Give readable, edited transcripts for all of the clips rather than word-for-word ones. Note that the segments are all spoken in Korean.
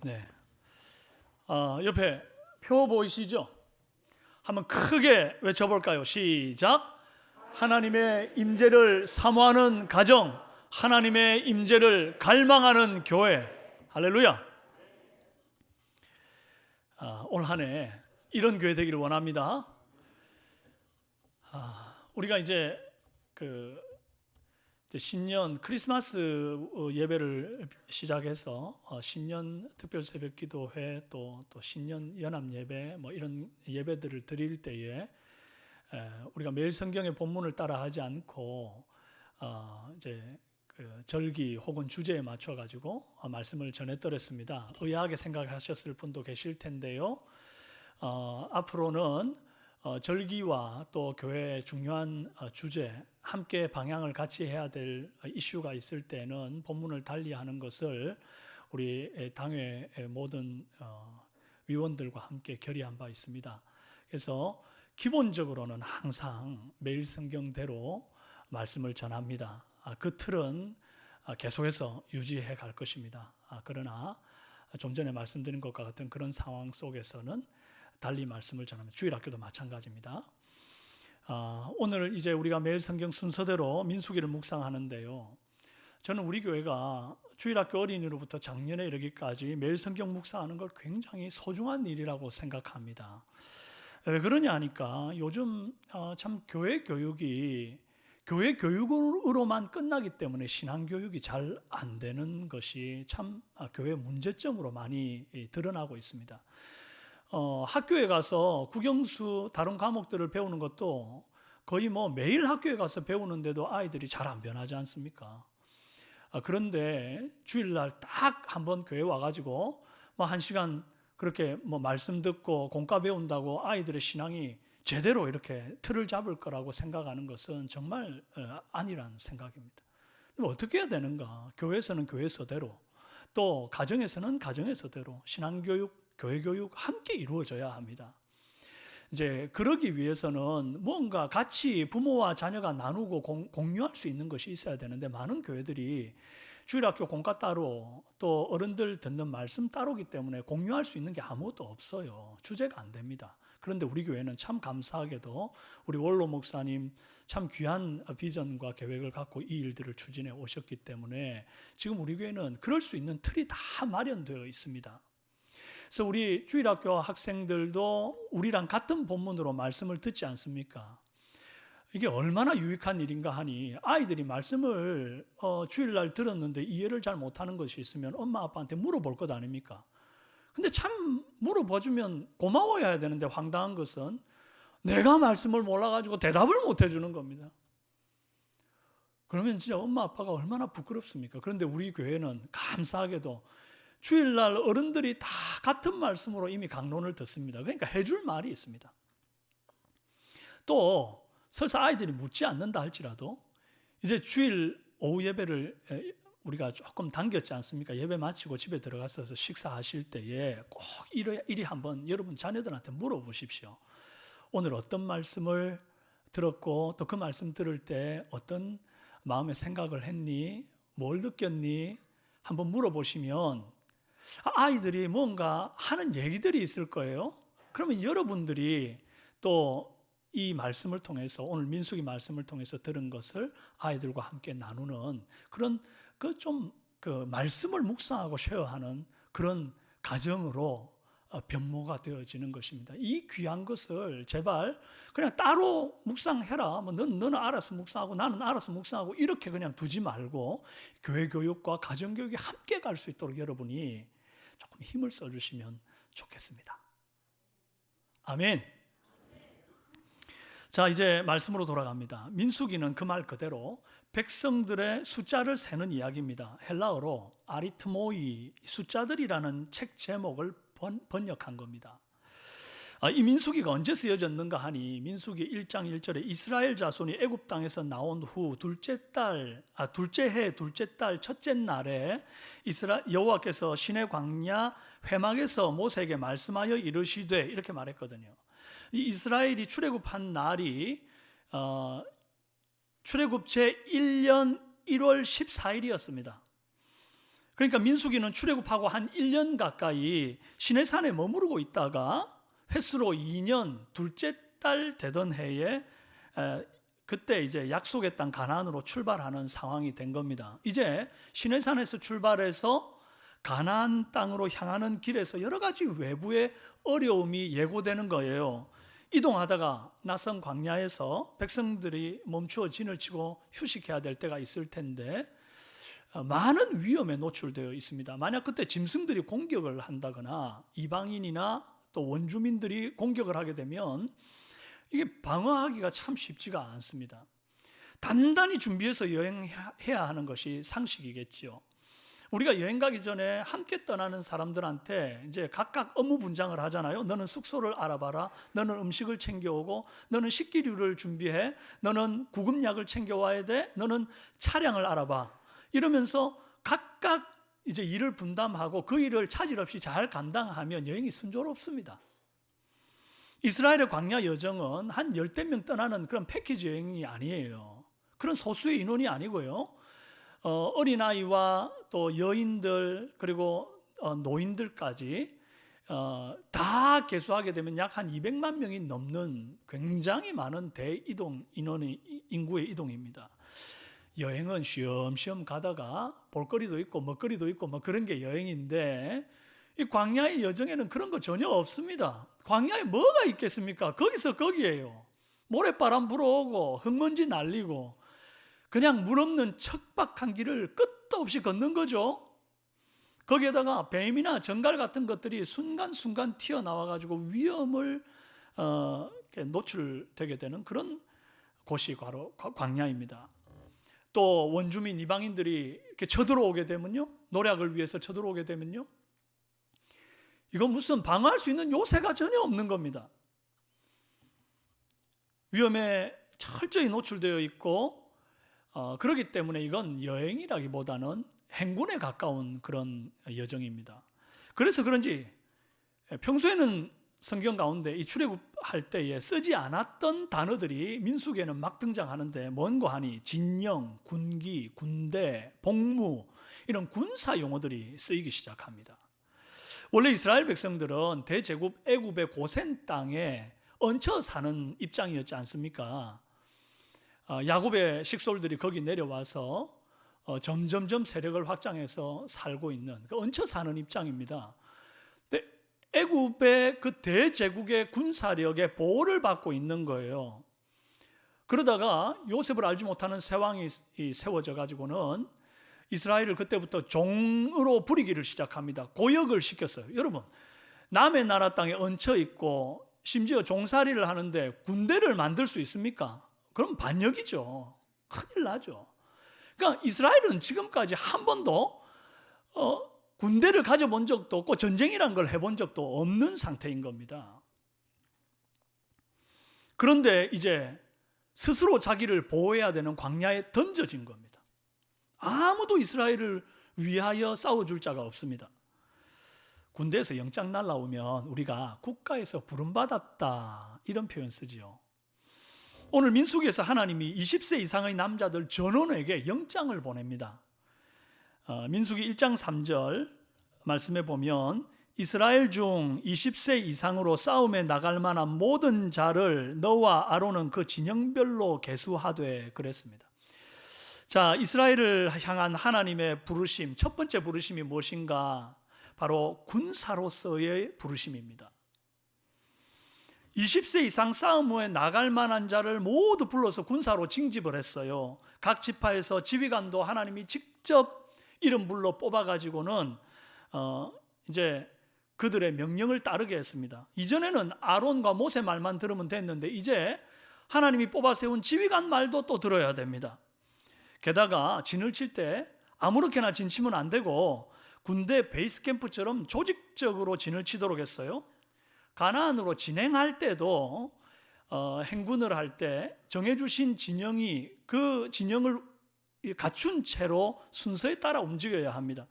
네. 옆에 표 보이시죠? 한번 크게 외쳐볼까요? 시작. 하나님의 임재를 사모하는 가정, 하나님의 임재를 갈망하는 교회. 할렐루야. 올 한 해 이런 교회 되기를 원합니다. 우리가 이제 신년 크리스마스 예배를 시작해서 신년 특별 새벽 기도회 또 신년 연합 예배 뭐 이런 예배들을 드릴 때에 우리가 매일 성경의 본문을 따라하지 않고 이제 절기 혹은 주제에 맞춰 가지고 말씀을 전해드렸습니다. 의아하게 생각하셨을 분도 계실 텐데요. 앞으로는 절기와 또 교회의 중요한 주제, 함께 방향을 같이 해야 될 이슈가 있을 때는 본문을 달리하는 것을 우리 당회 모든 위원들과 함께 결의한 바 있습니다. 그래서 기본적으로는 항상 매일 성경대로 말씀을 전합니다. 그 틀은 계속해서 유지해 갈 것입니다. 그러나 좀 전에 말씀드린 것과 같은 그런 상황 속에서는 달리 말씀을 전합니다. 주일학교도 마찬가지입니다. 오늘 이제 우리가 매일 성경 순서대로 민수기를 묵상하는데요. 저는 우리 교회가 주일학교 어린이로부터 작년에 이르기까지 매일 성경 묵상하는 걸 굉장히 소중한 일이라고 생각합니다. 왜 그러냐 하니까 요즘 참 교회 교육이 교회 교육으로만 끝나기 때문에 신앙교육이 잘 안 되는 것이 참 교회 문제점으로 많이 드러나고 있습니다. 학교에 가서 국영수 다른 과목들을 배우는 것도 거의 뭐 매일 학교에 가서 배우는데도 아이들이 잘 안 변하지 않습니까? 그런데 주일날 딱 한번 교회 와가지고 뭐 1시간 그렇게 뭐 말씀 듣고 공과 배운다고 아이들의 신앙이 제대로 이렇게 틀을 잡을 거라고 생각하는 것은 정말 아니라는 생각입니다. 그럼 어떻게 해야 되는가? 교회에서는 교회에서대로 또 가정에서는 가정에서대로 신앙교육 교회 교육 함께 이루어져야 합니다. 이제 그러기 위해서는 뭔가 같이 부모와 자녀가 나누고 공유할 수 있는 것이 있어야 되는데 많은 교회들이 주일학교 공과 따로 또 어른들 듣는 말씀 따로기 때문에 공유할 수 있는 게 아무것도 없어요. 주제가 안 됩니다. 그런데 우리 교회는 참 감사하게도 우리 원로 목사님 참 귀한 비전과 계획을 갖고 이 일들을 추진해 오셨기 때문에 지금 우리 교회는 그럴 수 있는 틀이 다 마련되어 있습니다. 그래서 우리 주일학교 학생들도 우리랑 같은 본문으로 말씀을 듣지 않습니까? 이게 얼마나 유익한 일인가 하니 아이들이 말씀을 주일날 들었는데 이해를 잘 못하는 것이 있으면 엄마 아빠한테 물어볼 것 아닙니까? 근데 참 물어봐주면 고마워해야 되는데 황당한 것은 내가 말씀을 몰라가지고 대답을 못 해주는 겁니다. 그러면 진짜 엄마 아빠가 얼마나 부끄럽습니까? 그런데 우리 교회는 감사하게도 주일날 어른들이 다 같은 말씀으로 이미 강론을 듣습니다. 그러니까 해줄 말이 있습니다. 또 설사 아이들이 묻지 않는다 할지라도 이제 주일 오후 예배를 우리가 조금 당겼지 않습니까? 예배 마치고 집에 들어가서 식사하실 때에 꼭 이리 한번 여러분 자녀들한테 물어보십시오. 오늘 어떤 말씀을 들었고 또 그 말씀 들을 때 어떤 마음의 생각을 했니? 뭘 느꼈니? 한번 물어보시면 아이들이 뭔가 하는 얘기들이 있을 거예요. 그러면 여러분들이 또 이 말씀을 통해서 오늘 민수기 말씀을 통해서 들은 것을 아이들과 함께 나누는 그런 그 말씀을 묵상하고 쉐어하는 그런 가정으로 변모가 되어지는 것입니다. 이 귀한 것을 제발 그냥 따로 묵상해라. 뭐 너는 알아서 묵상하고 나는 알아서 묵상하고 이렇게 그냥 두지 말고 교회 교육과 가정 교육이 함께 갈 수 있도록 여러분이 조금 힘을 써주시면 좋겠습니다. 아멘. 자, 이제 말씀으로 돌아갑니다. 민수기는 그 말 그대로 백성들의 숫자를 세는 이야기입니다. 헬라어로 아리트모이, 숫자들이라는 책 제목을 번역한 겁니다. 이 민수기가 언제 쓰여졌는가 하니 민수기 1장 1절에 이스라엘 자손이 애굽 땅에서 나온 후 둘째 해 둘째 달 첫째 날에 여호와께서 시내 광야 회막에서 모세에게 말씀하여 이르시되 이렇게 말했거든요. 이 이스라엘이 출애굽한 날이 출애굽 제 1년 1월 14일이었습니다. 그러니까 민수기는 출애굽하고 한 1년 가까이 시내산에 머무르고 있다가 횟수로 2년 둘째 달 되던 해에 그때 이제 약속의 땅 가나안으로 출발하는 상황이 된 겁니다. 이제 시내산에서 출발해서 가나안 땅으로 향하는 길에서 여러 가지 외부의 어려움이 예고되는 거예요. 이동하다가 낯선 광야에서 백성들이 멈추어 진을 치고 휴식해야 될 때가 있을 텐데 많은 위험에 노출되어 있습니다. 만약 그때 짐승들이 공격을 한다거나 이방인이나 또 원주민들이 공격을 하게 되면 이게 방어하기가 참 쉽지가 않습니다. 단단히 준비해서 여행해야 하는 것이 상식이겠지요. 우리가 여행 가기 전에 함께 떠나는 사람들한테 이제 각각 업무 분장을 하잖아요. 너는 숙소를 알아봐라. 너는 음식을 챙겨오고, 너는 식기류를 준비해. 너는 구급약을 챙겨와야 돼. 너는 차량을 알아봐. 이러면서 각각 이제 일을 분담하고 그 일을 차질 없이 잘 감당하면 여행이 순조롭습니다. 이스라엘의 광야 여정은 한 10대 명 떠나는 그런 패키지 여행이 아니에요. 그런 소수의 인원이 아니고요. 어린아이와 또 여인들 그리고 노인들까지 다 계수하게 되면 약 한 200만 명이 넘는 굉장히 많은 대이동 인구의 이동입니다. 여행은 쉬엄쉬엄 가다가 볼거리도 있고 먹거리도 있고 뭐 그런 게 여행인데 이 광야의 여정에는 그런 거 전혀 없습니다. 광야에 뭐가 있겠습니까? 거기서 거기에요. 모래바람 불어오고 흙먼지 날리고 그냥 물 없는 척박한 길을 끝도 없이 걷는 거죠. 거기에다가 뱀이나 정갈 같은 것들이 순간순간 튀어나와가지고 위험을 노출되게 되는 그런 곳이 바로 광야입니다. 또 원주민 이방인들이 이렇게 쳐들어오게 되면요, 노략을 위해서 쳐들어오게 되면요, 이건 무슨 방어할 수 있는 요새가 전혀 없는 겁니다. 위험에 철저히 노출되어 있고 그렇기 때문에 이건 여행이라기보다는 행군에 가까운 그런 여정입니다. 그래서 그런지 평소에는 성경 가운데 이 출애굽할 때에 쓰지 않았던 단어들이 민수기에는 막 등장하는데 뭔가 하니 진영, 군기, 군대, 복무 이런 군사 용어들이 쓰이기 시작합니다. 원래 이스라엘 백성들은 대제국 애굽의 고센 땅에 얹혀 사는 입장이었지 않습니까? 야곱의 식솔들이 거기 내려와서 점점점 세력을 확장해서 살고 있는 얹혀 사는 입장입니다. 근데 애굽의 그 대제국의 군사력의 보호를 받고 있는 거예요. 그러다가 요셉을 알지 못하는 세왕이 세워져 가지고는 이스라엘을 그때부터 종으로 부리기를 시작합니다. 고역을 시켰어요. 여러분, 남의 나라 땅에 얹혀 있고 심지어 종살이를 하는데 군대를 만들 수 있습니까? 그럼 반역이죠. 큰일 나죠. 그러니까 이스라엘은 지금까지 한 번도 군대를 가져본 적도 없고 전쟁이란 걸 해본 적도 없는 상태인 겁니다. 그런데 이제 스스로 자기를 보호해야 되는 광야에 던져진 겁니다. 아무도 이스라엘을 위하여 싸워줄 자가 없습니다. 군대에서 영장 날라오면 우리가 국가에서 부름받았다 이런 표현 쓰지요. 오늘 민수기에서 하나님이 20세 이상의 남자들 전원에게 영장을 보냅니다. 민수기 1장 3절 말씀에 보면 이스라엘 중 20세 이상으로 싸움에 나갈 만한 모든 자를 너와 아론은 그 진영별로 계수하되 그랬습니다. 자, 이스라엘을 향한 하나님의 부르심, 첫 번째 부르심이 무엇인가? 바로 군사로서의 부르심입니다. 20세 이상 싸움에 나갈 만한 자를 모두 불러서 군사로 징집을 했어요. 각 지파에서 지휘관도 하나님이 직접 이름 불러 뽑아가지고는 이제 그들의 명령을 따르게 했습니다. 이전에는 아론과 모세 말만 들으면 됐는데 이제 하나님이 뽑아 세운 지휘관 말도 또 들어야 됩니다. 게다가 진을 칠 때 아무렇게나 진 치면 안 되고 군대 베이스 캠프처럼 조직적으로 진을 치도록 했어요. 가나안으로 진행할 때도 행군을 할 때 정해주신 진영이 그 진영을 갖춘 채로 순서에 따라 움직여야 합니다.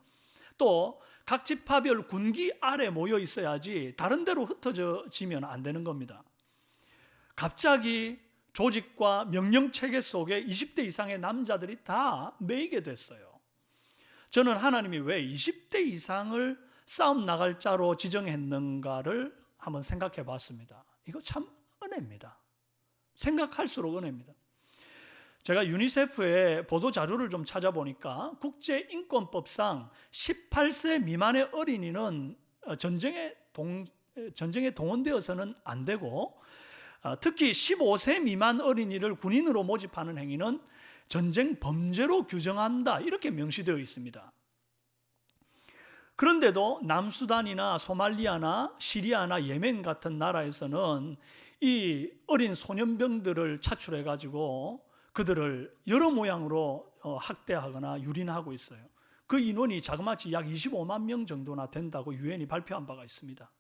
또 각 지파별 군기 아래 모여 있어야지 다른 데로 흩어지면 안 되는 겁니다. 갑자기 조직과 명령 체계 속에 20대 이상의 남자들이 다 매이게 됐어요. 저는 하나님이 왜 20대 이상을 싸움 나갈 자로 지정했는가를 한번 생각해 봤습니다. 이거 참 은혜입니다. 생각할수록 은혜입니다. 제가 유니세프의 보도 자료를 좀 찾아보니까 국제인권법상 18세 미만의 어린이는 전쟁에 동원되어서는 안 되고, 특히 15세 미만 어린이를 군인으로 모집하는 행위는 전쟁 범죄로 규정한다, 이렇게 명시되어 있습니다. 그런데도 남수단이나 소말리아나 시리아나 예멘 같은 나라에서는 이 어린 소년병들을 차출해 가지고 그들을 여러 모양으로 학대하거나 유린하고 있어요. 그 인원이 자그마치 약 25만 명 정도나 된다고 유엔이 발표한 바가 있습니다.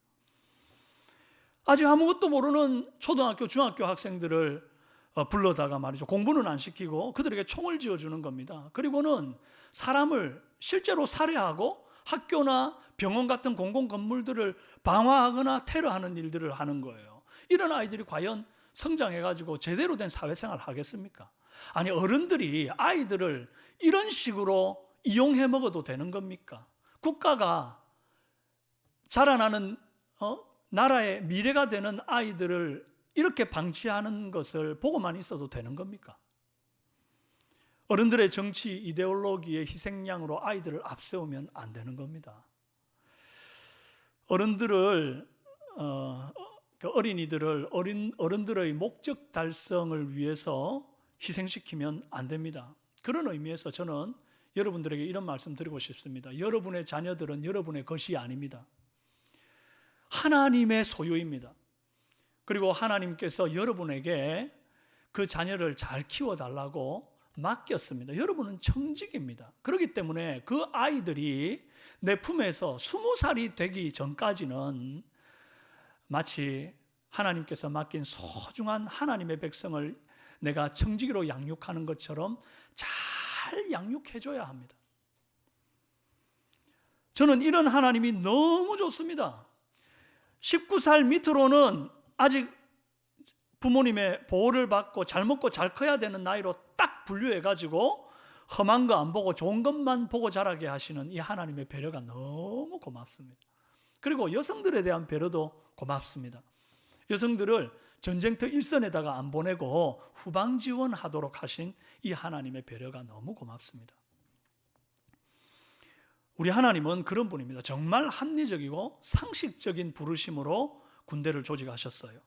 아직 아무것도 모르는 초등학교, 중학교 학생들을 불러다가 말이죠, 공부는 안 시키고 그들에게 총을 쥐어주는 겁니다. 그리고는 사람을 실제로 살해하고 학교나 병원 같은 공공 건물들을 방화하거나 테러하는 일들을 하는 거예요. 이런 아이들이 과연 성장해가지고 제대로 된 사회생활을 하겠습니까? 아니, 어른들이 아이들을 이런 식으로 이용해 먹어도 되는 겁니까? 국가가 자라나는 나라의 미래가 되는 아이들을 이렇게 방치하는 것을 보고만 있어도 되는 겁니까? 어른들의 정치 이데올로기의 희생양으로 아이들을 앞세우면 안 되는 겁니다. 어른들을 어린이들을 어른들의 목적 달성을 위해서 희생시키면 안 됩니다. 그런 의미에서 저는 여러분들에게 이런 말씀 드리고 싶습니다. 여러분의 자녀들은 여러분의 것이 아닙니다. 하나님의 소유입니다. 그리고 하나님께서 여러분에게 그 자녀를 잘 키워달라고 맡겼습니다. 여러분은 청직입니다. 그렇기 때문에 그 아이들이 내 품에서 20살이 되기 전까지는 마치 하나님께서 맡긴 소중한 하나님의 백성을 내가 청지기로 양육하는 것처럼 잘 양육해줘야 합니다. 저는 이런 하나님이 너무 좋습니다. 19살 밑으로는 아직 부모님의 보호를 받고 잘 먹고 잘 커야 되는 나이로 딱 분류해가지고 험한 거 안 보고 좋은 것만 보고 자라게 하시는 이 하나님의 배려가 너무 고맙습니다. 그리고 여성들에 대한 배려도 고맙습니다. 여성들을 전쟁터 일선에다가 안 보내고 후방 지원하도록 하신 이 하나님의 배려가 너무 고맙습니다. 우리 하나님은 그런 분입니다. 정말 합리적이고 상식적인 부르심으로 군대를 조직하셨어요.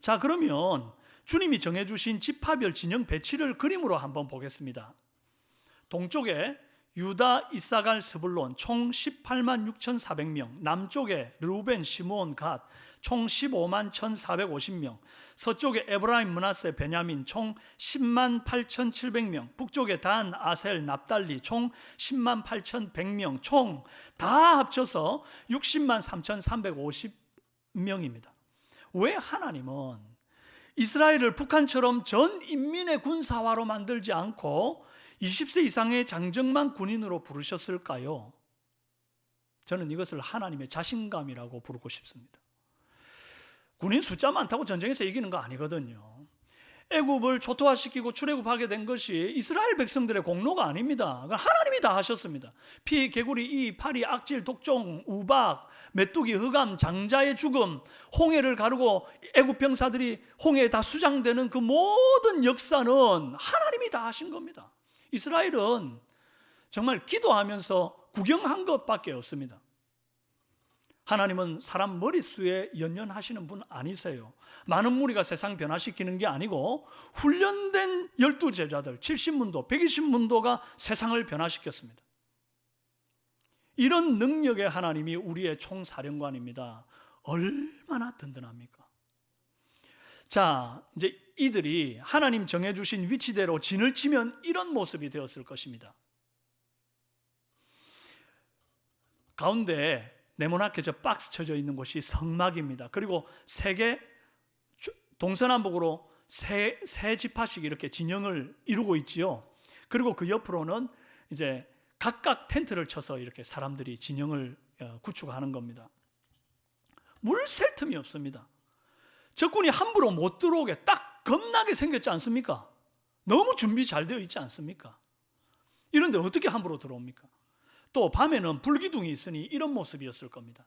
자, 그러면 주님이 정해주신 지파별 진영 배치를 그림으로 한번 보겠습니다. 동쪽에 유다, 이사갈, 스불론 총 18만 6,400명, 남쪽에 르우벤, 시므온, 갓 총 15만 1,450명, 서쪽에 에브라임, 므낫세, 베냐민 총 10만 8,700명, 북쪽에 단, 아셀, 납달리 총 10만 8,100명, 총 다 합쳐서 60만 3,350명입니다. 왜 하나님은 이스라엘을 북한처럼 전 인민의 군사화로 만들지 않고 20세 이상의 장정만 군인으로 부르셨을까요? 저는 이것을 하나님의 자신감이라고 부르고 싶습니다. 군인 숫자 많다고 전쟁에서 이기는 거 아니거든요. 애굽을 초토화시키고 출애굽하게 된 것이 이스라엘 백성들의 공로가 아닙니다. 하나님이 다 하셨습니다. 피, 개구리, 이, 파리, 악질, 독종, 우박, 메뚜기, 흑암, 장자의 죽음, 홍해를 가르고 애굽 병사들이 홍해에 다 수장되는 그 모든 역사는 하나님이 다 하신 겁니다. 이스라엘은 정말 기도하면서 구경한 것밖에 없습니다. 하나님은 사람 머릿수에 연연하시는 분 아니세요. 많은 무리가 세상 변화시키는 게 아니고 훈련된 12제자들 70문도, 120문도가 세상을 변화시켰습니다. 이런 능력의 하나님이 우리의 총사령관입니다. 얼마나 든든합니까? 자, 이제 이들이 하나님 정해주신 위치대로 진을 치면 이런 모습이 되었을 것입니다. 가운데 네모나게 저 박스 쳐져 있는 곳이 성막입니다. 그리고 세개 동서남북으로 세 지파씩 이렇게 진영을 이루고 있지요. 그리고 그 옆으로는 이제 각각 텐트를 쳐서 이렇게 사람들이 진영을 구축하는 겁니다. 물 셀 틈이 없습니다. 적군이 함부로 못 들어오게 딱 겁나게 생겼지 않습니까? 너무 준비 잘 되어 있지 않습니까? 이런데 어떻게 함부로 들어옵니까? 또 밤에는 불기둥이 있으니 이런 모습이었을 겁니다.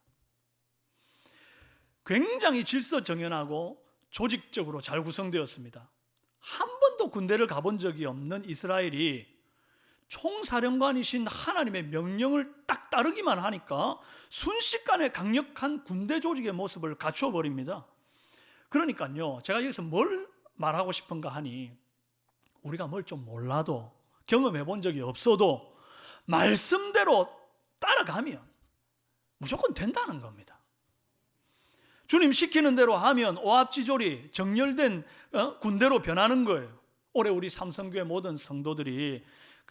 굉장히 질서정연하고 조직적으로 잘 구성되었습니다. 한 번도 군대를 가본 적이 없는 이스라엘이 총사령관이신 하나님의 명령을 딱 따르기만 하니까 순식간에 강력한 군대 조직의 모습을 갖추어 버립니다. 그러니까요, 제가 여기서 뭘 말하고 싶은가 하니, 우리가 뭘 좀 몰라도 경험해 본 적이 없어도 말씀대로 따라가면 무조건 된다는 겁니다. 주님 시키는 대로 하면 오합지졸이 정렬된 군대로 변하는 거예요. 올해 우리 삼성교회 모든 성도들이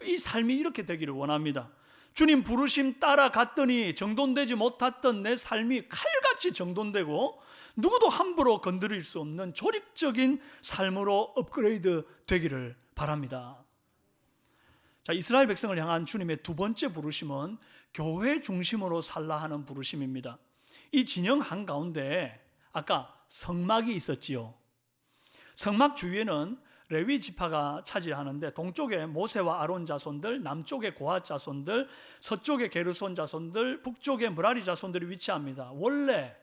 이 삶이 이렇게 되기를 원합니다. 주님 부르심 따라갔더니 정돈되지 못했던 내 삶이 칼같이 정돈되고 누구도 함부로 건드릴 수 없는 조직적인 삶으로 업그레이드 되기를 바랍니다. 자, 이스라엘 백성을 향한 주님의 두 번째 부르심은 교회 중심으로 살라 하는 부르심입니다. 이 진영 한가운데 아까 성막이 있었지요. 성막 주위에는 레위 지파가 차지하는데, 동쪽에 모세와 아론 자손들, 남쪽에 고핫 자손들, 서쪽에 게르손 자손들, 북쪽에 므라리 자손들이 위치합니다. 원래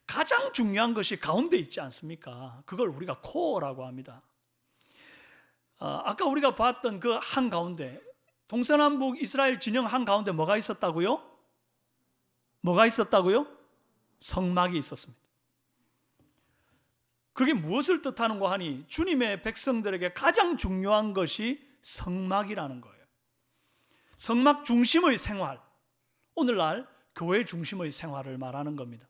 가장 중요한 것이 가운데 있지 않습니까? 그걸 우리가 코어라고 합니다. 아까 우리가 봤던 그 한가운데, 동서남북 이스라엘 진영 한가운데 뭐가 있었다고요? 뭐가 있었다고요? 성막이 있었습니다. 그게 무엇을 뜻하는가 하니, 주님의 백성들에게 가장 중요한 것이 성막이라는 거예요. 성막 중심의 생활, 오늘날 교회 중심의 생활을 말하는 겁니다.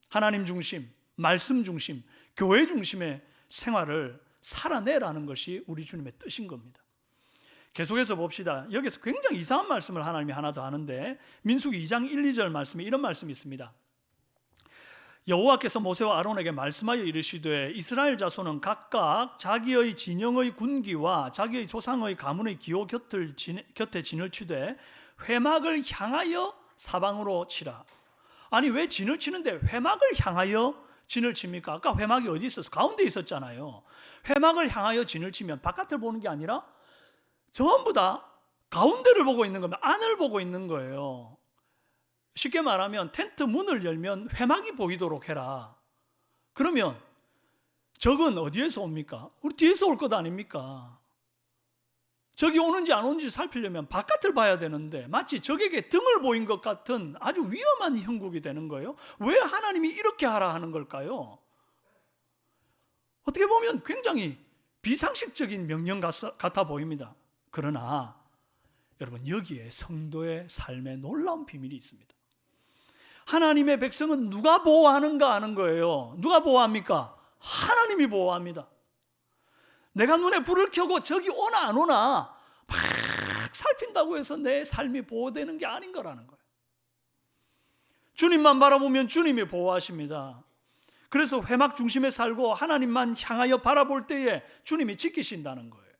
하나님 중심, 말씀 중심, 교회 중심의 생활을 살아내라는 것이 우리 주님의 뜻인 겁니다. 계속해서 봅시다. 여기서 굉장히 이상한 말씀을 하나님이 하나 더 하는데, 민수기 2장 1, 2절 말씀에 이런 말씀이 있습니다. 여호와께서 모세와 아론에게 말씀하여 이르시되, 이스라엘 자손은 각각 자기의 진영의 군기와 자기의 조상의 가문의 기호 곁에 진을 치되 회막을 향하여 사방으로 치라. 아니, 왜 진을 치는데 회막을 향하여 진을 칩니까? 아까 회막이 어디 있었어? 가운데 있었잖아요. 회막을 향하여 진을 치면 바깥을 보는 게 아니라 전부 다 가운데를 보고 있는 겁니다. 안을 보고 있는 거예요. 쉽게 말하면 텐트 문을 열면 회막이 보이도록 해라. 그러면 적은 어디에서 옵니까? 우리 뒤에서 올 것 아닙니까? 적이 오는지 안 오는지 살피려면 바깥을 봐야 되는데, 마치 적에게 등을 보인 것 같은 아주 위험한 형국이 되는 거예요. 왜 하나님이 이렇게 하라 하는 걸까요? 어떻게 보면 굉장히 비상식적인 명령 같아 보입니다. 그러나 여러분, 여기에 성도의 삶에 놀라운 비밀이 있습니다. 하나님의 백성은 누가 보호하는가 하는 거예요. 누가 보호합니까? 하나님이 보호합니다. 내가 눈에 불을 켜고 적이 오나 안 오나 막 살핀다고 해서 내 삶이 보호되는 게 아닌 거라는 거예요. 주님만 바라보면 주님이 보호하십니다. 그래서 회막 중심에 살고 하나님만 향하여 바라볼 때에 주님이 지키신다는 거예요.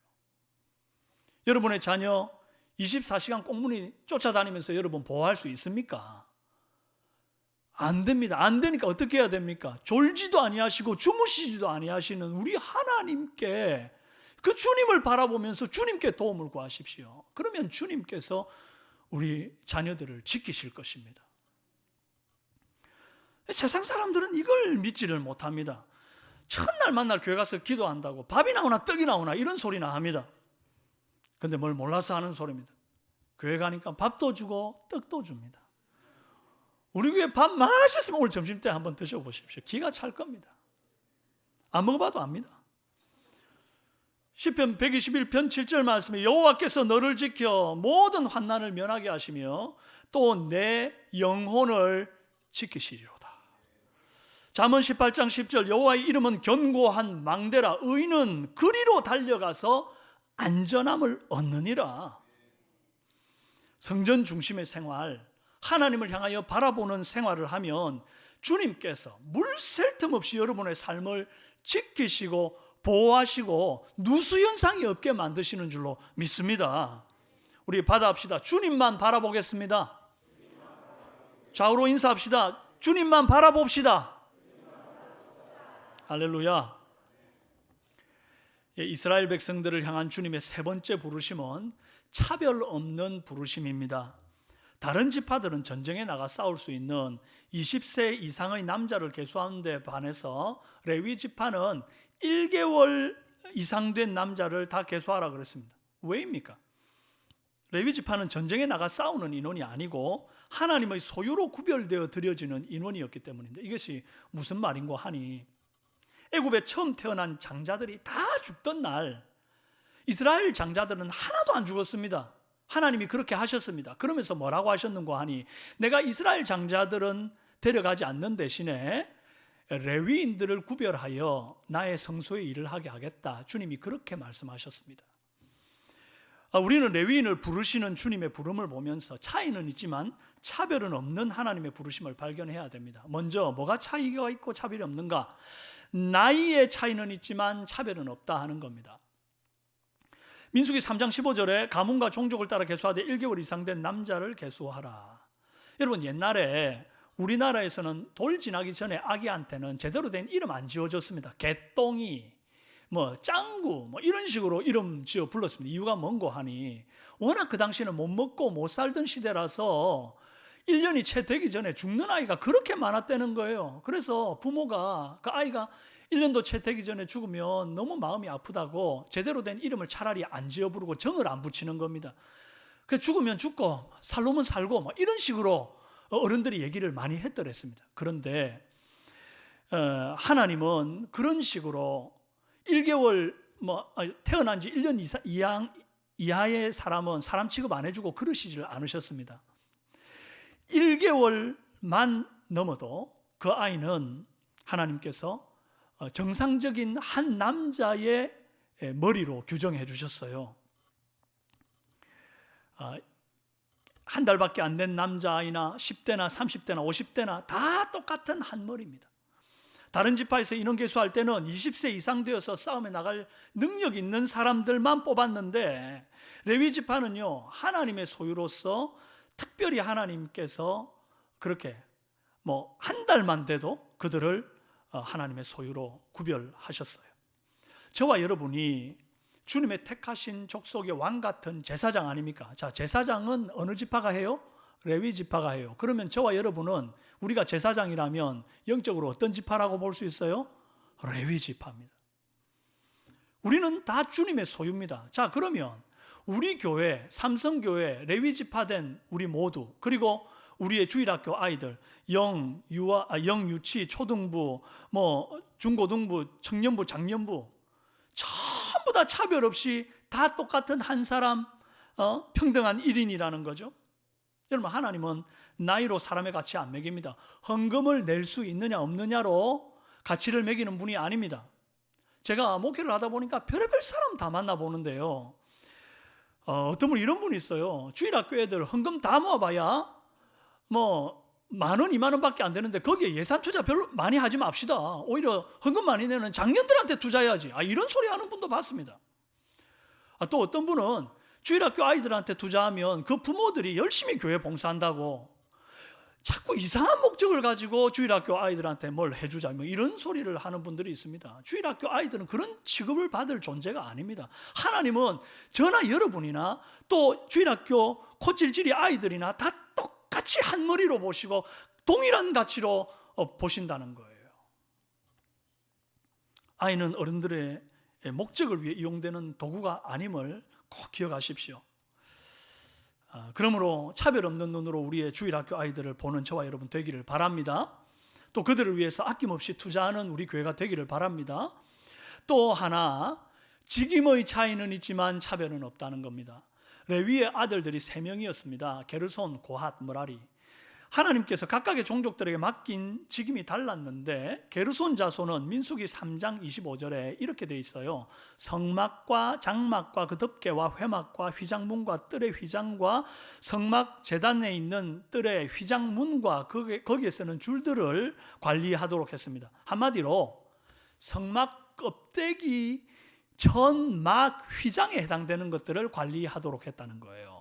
여러분의 자녀 24시간 꽁무니 쫓아다니면서 여러분 보호할 수 있습니까? 안 됩니다. 안 되니까 어떻게 해야 됩니까? 졸지도 아니하시고 주무시지도 아니하시는 우리 하나님께, 그 주님을 바라보면서 주님께 도움을 구하십시오. 그러면 주님께서 우리 자녀들을 지키실 것입니다. 세상 사람들은 이걸 믿지를 못합니다. 첫날 만날 교회 가서 기도한다고 밥이 나오나 떡이 나오나 이런 소리나 합니다. 근데 뭘 몰라서 하는 소리입니다. 교회 가니까 밥도 주고 떡도 줍니다. 우리 교회 밥 맛있으면 오늘 점심 때 한번 드셔보십시오. 기가 찰 겁니다. 안 먹어봐도 압니다. 시편 121편 7절 말씀에 여호와께서 너를 지켜 모든 환난을 면하게 하시며 또 내 영혼을 지키시리로다. 잠언 18장 10절 여호와의 이름은 견고한 망대라 의인은 그리로 달려가서 안전함을 얻느니라. 성전 중심의 생활, 하나님을 향하여 바라보는 생활을 하면 주님께서 물샐 틈 없이 여러분의 삶을 지키시고 보호하시고 누수현상이 없게 만드시는 줄로 믿습니다. 우리 받아합시다. 주님만 바라보겠습니다. 좌우로 인사합시다. 주님만 바라봅시다. 할렐루야. 이스라엘 백성들을 향한 주님의 세 번째 부르심은 차별 없는 부르심입니다. 다른 지파들은 전쟁에 나가 싸울 수 있는 20세 이상의 남자를 계수하는 데 반해서 레위 지파는 1개월 이상 된 남자를 다 계수하라 그랬습니다. 왜입니까? 레위 지파는 전쟁에 나가 싸우는 인원이 아니고 하나님의 소유로 구별되어 드려지는 인원이었기 때문인데, 이것이 무슨 말인고 하니, 애굽에 처음 태어난 장자들이 다 죽던 날 이스라엘 장자들은 하나도 안 죽었습니다. 하나님이 그렇게 하셨습니다. 그러면서 뭐라고 하셨는고 하니, 내가 이스라엘 장자들은 데려가지 않는 대신에 레위인들을 구별하여 나의 성소의 일을 하게 하겠다. 주님이 그렇게 말씀하셨습니다. 우리는 레위인을 부르시는 주님의 부름을 보면서 차이는 있지만 차별은 없는 하나님의 부르심을 발견해야 됩니다. 먼저 뭐가 차이가 있고 차별이 없는가? 나이의 차이는 있지만 차별은 없다 하는 겁니다. 민수기 3장 15절에 가문과 종족을 따라 계수하되 1개월 이상 된 남자를 계수하라. 여러분, 옛날에 우리나라에서는 돌 지나기 전에 아기한테는 제대로 된 이름 안 지어줬습니다. 개똥이, 짱구, 이런 식으로 이름 지어 불렀습니다. 이유가 뭔고 하니, 워낙 그 당시에는 못 먹고 못 살던 시대라서 1년이 채 되기 전에 죽는 아이가 그렇게 많았다는 거예요. 그래서 부모가 그 아이가 1년도 채 되기 전에 죽으면 너무 마음이 아프다고 제대로 된 이름을 차라리 안 지어 부르고 정을 안 붙이는 겁니다. 그 죽으면 죽고 살려면 살고 이런 식으로 어른들이 얘기를 많이 했더랬습니다. 그런데 하나님은 그런 식으로 1개월 태어난 지 1년 이하의 사람은 사람 취급 안 해주고 그러시질 않으셨습니다. 1개월만 넘어도 그 아이는 하나님께서 정상적인 한 남자의 머리로 규정해 주셨어요. 한 달밖에 안 된 남자아이나 10대나 30대나 50대나 다 똑같은 한 머리입니다. 다른 지파에서 인원 계수할 때는 20세 이상 되어서 싸움에 나갈 능력 있는 사람들만 뽑았는데, 레위 지파는요, 하나님의 소유로서 특별히 하나님께서 그렇게 한 달만 돼도 그들을 하나님의 소유로 구별하셨어요. 저와 여러분이 주님의 택하신 족속의 왕 같은 제사장 아닙니까? 자, 제사장은 어느 지파가 해요? 레위 지파가 해요. 그러면 저와 여러분은 우리가 제사장이라면 영적으로 어떤 지파라고 볼 수 있어요? 레위 지파입니다. 우리는 다 주님의 소유입니다. 자, 그러면 우리 교회, 삼성교회 레위 지파된 우리 모두, 그리고 우리의 주일학교 아이들, 영유치, 초등부, 중고등부, 청년부, 장년부, 전부 다 차별 없이 다 똑같은 한 사람, 평등한 1인이라는 거죠. 여러분, 하나님은 나이로 사람의 가치 안 매깁니다. 헌금을 낼 수 있느냐 없느냐로 가치를 매기는 분이 아닙니다. 제가 목회를 하다 보니까 별의별 사람 다 만나보는데요, 어떤 분 이런 분이 있어요. 주일학교 애들 헌금 다 모아봐야 10,000원, 20,000원밖에 안 되는데 거기에 예산 투자 별로 많이 하지 맙시다. 오히려 헌금 많이 내는 장년들한테 투자해야지. 이런 소리 하는 분도 봤습니다. 또 어떤 분은 주일학교 아이들한테 투자하면 그 부모들이 열심히 교회 봉사한다고 자꾸 이상한 목적을 가지고 주일학교 아이들한테 뭘 해주자, 이런 소리를 하는 분들이 있습니다. 주일학교 아이들은 그런 취급을 받을 존재가 아닙니다. 하나님은 저나 여러분이나 또 주일학교 코찔찔이 아이들이나 다 똑같이 한 머리로 보시고 동일한 가치로 보신다는 거예요. 아이는 어른들의 목적을 위해 이용되는 도구가 아님을 꼭 기억하십시오. 그러므로 차별 없는 눈으로 우리의 주일학교 아이들을 보는 저와 여러분 되기를 바랍니다. 또 그들을 위해서 아낌없이 투자하는 우리 교회가 되기를 바랍니다. 또 하나, 직임의 차이는 있지만 차별은 없다는 겁니다. 레위의 아들들이 3명이었습니다. 게르손, 고핫, 므라리. 하나님께서 각각의 종족들에게 맡긴 직임이 달랐는데, 게르손 자손은 민수기 3장 25절에 이렇게 돼 있어요. 성막과 장막과 그 덮개와 회막과 휘장문과 뜰의 휘장과 성막 제단에 있는 뜰의 휘장문과 거기에 쓰는 줄들을 관리하도록 했습니다. 한마디로 성막 껍데기 전막 휘장에 해당되는 것들을 관리하도록 했다는 거예요.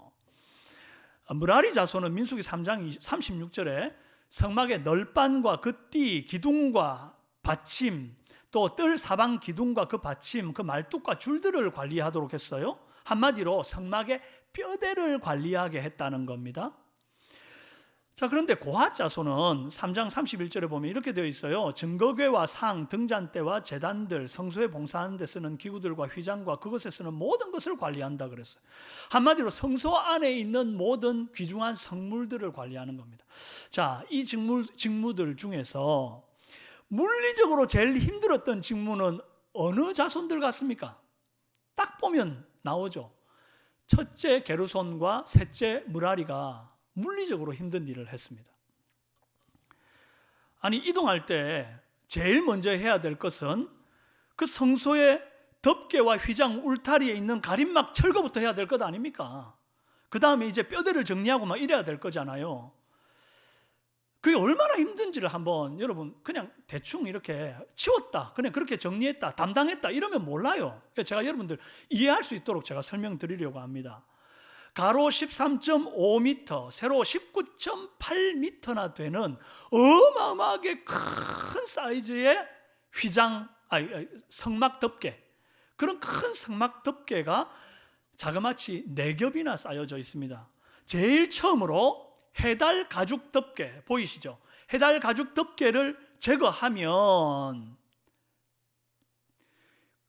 므라리 자손은 민수기 3장 36절에 성막의 널판과 그 띠, 기둥과 받침, 또 뜰 사방 기둥과 그 받침, 그 말뚝과 줄들을 관리하도록 했어요. 한마디로 성막의 뼈대를 관리하게 했다는 겁니다. 자, 그런데 고핫 자손은 3장 31절에 보면 이렇게 되어 있어요. 증거궤와 상, 등잔대와 제단들, 성소에 봉사하는 데 쓰는 기구들과 휘장과 그것에 쓰는 모든 것을 관리한다 그랬어요. 한마디로 성소 안에 있는 모든 귀중한 성물들을 관리하는 겁니다. 자, 이 직무들 중에서 물리적으로 제일 힘들었던 직무는 어느 자손들 같습니까? 딱 보면 나오죠. 첫째 게르손과 셋째 므라리가 물리적으로 힘든 일을 했습니다. 아니, 이동할 때 제일 먼저 해야 될 것은 그 성소의 덮개와 휘장 울타리에 있는 가림막 철거부터 해야 될 것 아닙니까? 그 다음에 이제 뼈대를 정리하고 막 이래야 될 거잖아요. 그게 얼마나 힘든지를 한번 여러분 그냥 대충 이렇게 치웠다, 그냥 그렇게 정리했다, 담당했다 이러면 몰라요. 제가 여러분들 이해할 수 있도록 제가 설명드리려고 합니다. 가로 13.5m, 세로 19.8m나 되는 어마어마하게 큰 사이즈의 성막 덮개, 그런 큰 성막 덮개가 자그마치 4겹이나 쌓여져 있습니다. 제일 처음으로 해달 가죽 덮개 보이시죠? 해달 가죽 덮개를 제거하면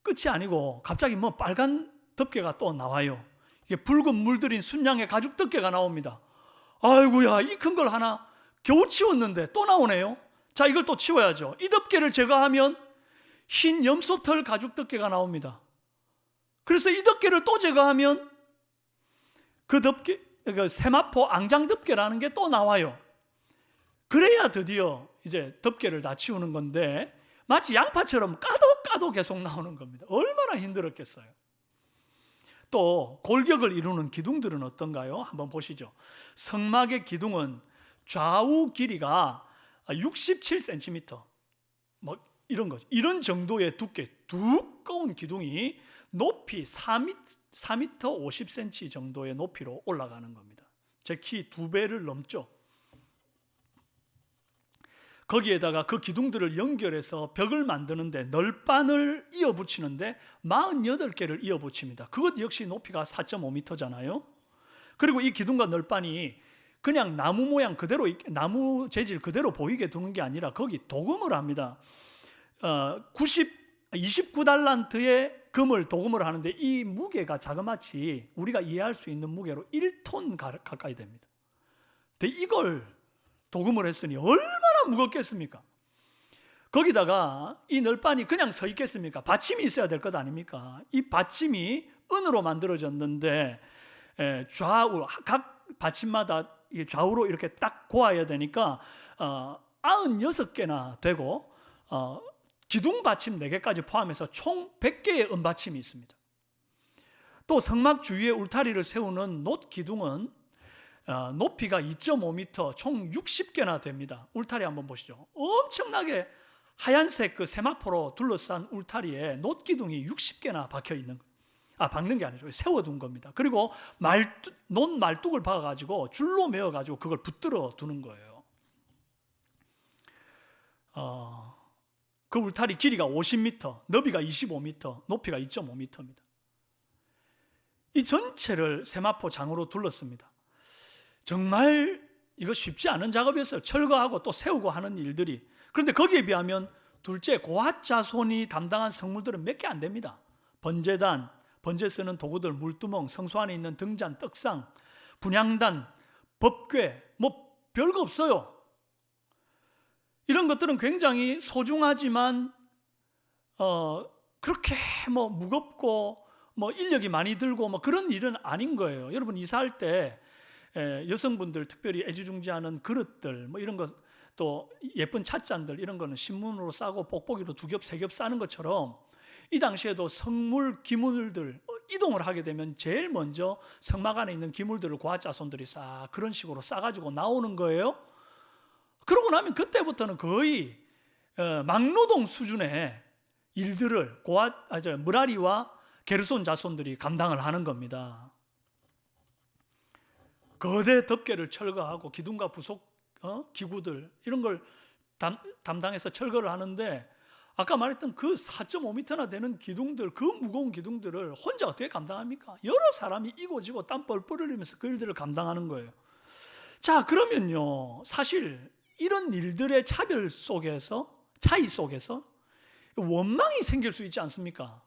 끝이 아니고 갑자기 뭐 빨간 덮개가 또 나와요. 이게 붉은 물들인 순양의 가죽 덮개가 나옵니다. 아이고야, 이 큰 걸 하나 겨우 치웠는데 또 나오네요. 자, 이걸 또 치워야죠. 이 덮개를 제거하면 흰 염소털 가죽 덮개가 나옵니다. 그래서 이 덮개를 또 제거하면 그 덮개, 세마포 앙장 덮개라는 게 또 나와요. 그래야 드디어 이제 덮개를 다 치우는 건데 마치 양파처럼 까도 계속 나오는 겁니다. 얼마나 힘들었겠어요. 또 골격을 이루는 기둥들은 어떤가요? 한번 보시죠. 성막의 기둥은 좌우 길이가 67cm 뭐 이런 거죠. 이런 정도의 두꺼운 기둥이 높이 4m 50cm 정도의 높이로 올라가는 겁니다. 제 키 2배를 넘죠. 거기에다가 그 기둥들을 연결해서 벽을 만드는데 널판을 이어 붙이는데 48개를 이어 붙입니다. 그것 역시 높이가 4.5m잖아요. 그리고 이 기둥과 널판이 그냥 나무 모양 그대로, 나무 재질 그대로 보이게 두는 게 아니라 거기 도금을 합니다. 29달란트의 금을 도금을 하는데 이 무게가 자그마치 우리가 이해할 수 있는 무게로 1톤 가까이 됩니다. 근데 이걸 도금을 했으니 얼마나 무겁겠습니까? 거기다가 이 널판이 그냥 서 있겠습니까? 받침이 있어야 될 것 아닙니까? 이 받침이 은으로 만들어졌는데 좌우 각 받침마다 좌우로 이렇게 딱 고아야 되니까 96개나 되고 기둥 받침 4개까지 포함해서 총 100개의 은받침이 있습니다. 또 성막 주위에 울타리를 세우는 놋 기둥은 높이가 2.5m, 총 60개나 됩니다. 울타리 한번 보시죠. 엄청나게 하얀색 그 세마포로 둘러싼 울타리에 놋 기둥이 60개나 박혀 있는 거예요. 박는 게 아니죠. 세워둔 겁니다. 그리고 놋 말뚝을 박아가지고 줄로 메어가지고 그걸 붙들어 두는 거예요. 그 울타리 길이가 50m, 너비가 25m, 높이가 2.5m입니다. 이 전체를 세마포 장으로 둘렀습니다. 정말 이거 쉽지 않은 작업이었어요. 철거하고 또 세우고 하는 일들이. 그런데 거기에 비하면 둘째 고핫 자손이 담당한 성물들은 몇 개 안 됩니다. 번제단, 번제 쓰는 도구들, 물두멍, 성소 안에 있는 등잔, 떡상, 분향단, 법궤, 뭐 별거 없어요. 이런 것들은 굉장히 소중하지만 그렇게 뭐 무겁고 뭐 인력이 많이 들고 뭐 그런 일은 아닌 거예요. 여러분 이사할 때 여성분들 특별히 애지중지하는 그릇들 뭐 이런 것, 또 예쁜 찻잔들 이런 거는 신문으로 싸고 뽁뽁이로 2겹, 3겹 싸는 것처럼 이 당시에도 성물 기물들 이동을 하게 되면 제일 먼저 성막 안에 있는 기물들을 고핫 자손들이 싹 그런 식으로 싸가지고 나오는 거예요. 그러고 나면 그때부터는 거의 막노동 수준의 일들을 므라리와 게르손 자손들이 감당을 하는 겁니다. 거대 덮개를 철거하고 기둥과 부속 기구들 이런 걸 담당해서 철거를 하는데 아까 말했던 그 4.5m나 되는 기둥들, 그 무거운 기둥들을 혼자 어떻게 감당합니까? 여러 사람이 이고지고 땀 뻘뻘 흘리면서 그 일들을 감당하는 거예요. 자, 그러면요, 사실 이런 일들의 차이 속에서 원망이 생길 수 있지 않습니까?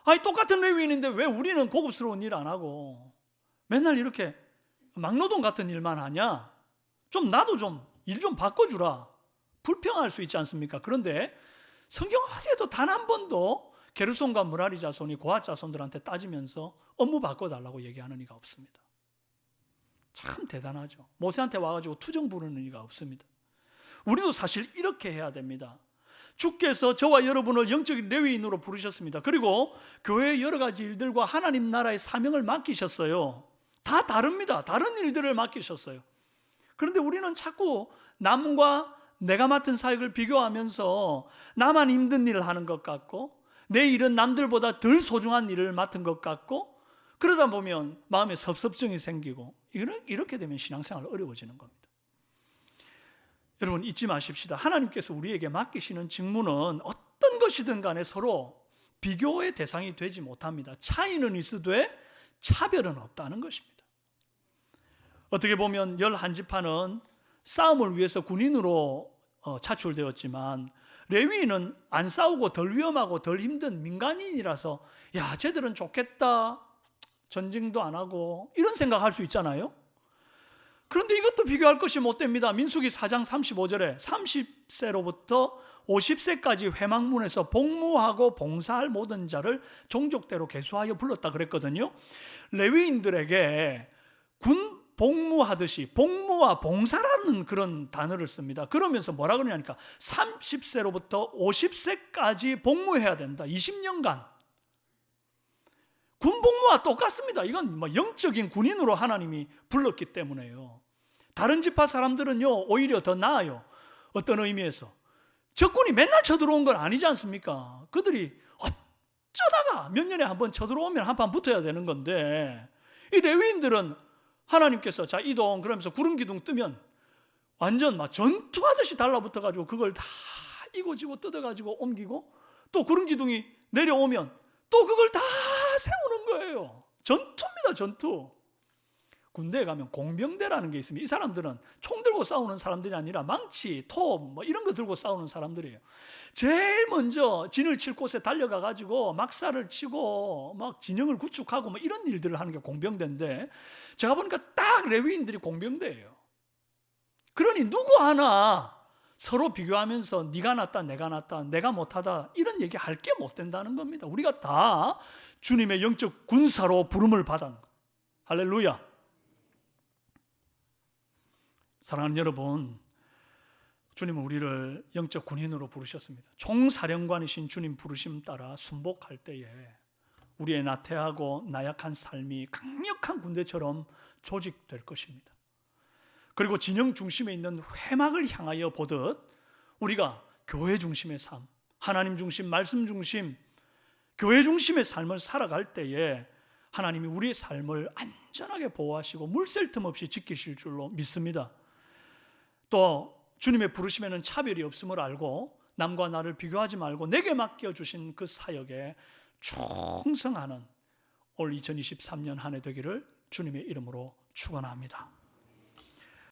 아니, 똑같은 레위인인데 왜 우리는 고급스러운 일 안 하고 맨날 이렇게 막노동 같은 일만 하냐? 나도 일 좀 바꿔주라. 불평할 수 있지 않습니까? 그런데 성경 어디에도 단 한 번도 게르손과 무라리 자손이 고핫 자손들한테 따지면서 업무 바꿔달라고 얘기하는 이가 없습니다. 참 대단하죠. 모세한테 와가지고 투정 부르는 이가 없습니다. 우리도 사실 이렇게 해야 됩니다. 주께서 저와 여러분을 영적 레위인으로 부르셨습니다. 그리고 교회의 여러 가지 일들과 하나님 나라의 사명을 맡기셨어요. 다 다릅니다. 다른 일들을 맡기셨어요. 그런데 우리는 자꾸 남과 내가 맡은 사역을 비교하면서 나만 힘든 일을 하는 것 같고 내 일은 남들보다 덜 소중한 일을 맡은 것 같고 그러다 보면 마음에 섭섭증이 생기고 이렇게 되면 신앙생활 어려워지는 겁니다. 여러분 잊지 마십시다. 하나님께서 우리에게 맡기시는 직무는 어떤 것이든 간에 서로 비교의 대상이 되지 못합니다. 차이는 있으되 차별은 없다는 것입니다. 어떻게 보면 11지파는 싸움을 위해서 군인으로 차출되었지만 레위인은 안 싸우고 덜 위험하고 덜 힘든 민간인이라서 야, 쟤들은 좋겠다. 전쟁도 안 하고 이런 생각할 수 있잖아요. 그런데 이것도 비교할 것이 못 됩니다. 민수기 4장 35절에 30세로부터 50세까지 회막문에서 복무하고 봉사할 모든 자를 종족대로 계수하여 불렀다 그랬거든요. 레위인들에게 군 복무하듯이 복무와 봉사라는 그런 단어를 씁니다. 그러면서 뭐라 그러냐니까 30세로부터 50세까지 복무해야 된다. 20년간. 군 복무와 똑같습니다. 이건 영적인 군인으로 하나님이 불렀기 때문에요. 다른 지파 사람들은요 오히려 더 나아요. 어떤 의미에서 적군이 맨날 쳐들어온 건 아니지 않습니까? 그들이 어쩌다가 몇 년에 한 번 쳐들어오면 한판 붙어야 되는 건데 이 레위인들은 하나님께서 자 이동 그러면서 구름 기둥 뜨면 완전 막 전투하듯이 달라붙어가지고 그걸 다 이고지고 뜯어가지고 옮기고 또 구름 기둥이 내려오면 또 그걸 다 세우는 거예요. 전투입니다. 전투. 군대에 가면 공병대라는 게 있습니다. 이 사람들은 총 들고 싸우는 사람들이 아니라 망치, 톱 이런 거 들고 싸우는 사람들이에요. 제일 먼저 진을 칠 곳에 달려가 가지고 막사를 치고 막 진영을 구축하고 이런 일들을 하는 게 공병대인데 제가 보니까 딱 레위인들이 공병대예요. 그러니 누구 하나 서로 비교하면서 네가 낫다 내가 낫다 내가 못하다 이런 얘기 할 게 못 된다는 겁니다. 우리가 다 주님의 영적 군사로 부름을 받은 거예요. 할렐루야. 사랑하는 여러분, 주님은 우리를 영적 군인으로 부르셨습니다. 총사령관이신 주님 부르심 따라 순복할 때에 우리의 나태하고 나약한 삶이 강력한 군대처럼 조직될 것입니다. 그리고 진영 중심에 있는 회막을 향하여 보듯 우리가 교회 중심의 삶, 하나님 중심, 말씀 중심, 교회 중심의 삶을 살아갈 때에 하나님이 우리의 삶을 안전하게 보호하시고 물샐 틈 없이 지키실 줄로 믿습니다. 또 주님의 부르심에는 차별이 없음을 알고 남과 나를 비교하지 말고 내게 맡겨주신 그 사역에 충성하는 올 2023년 한 해 되기를 주님의 이름으로 축원합니다.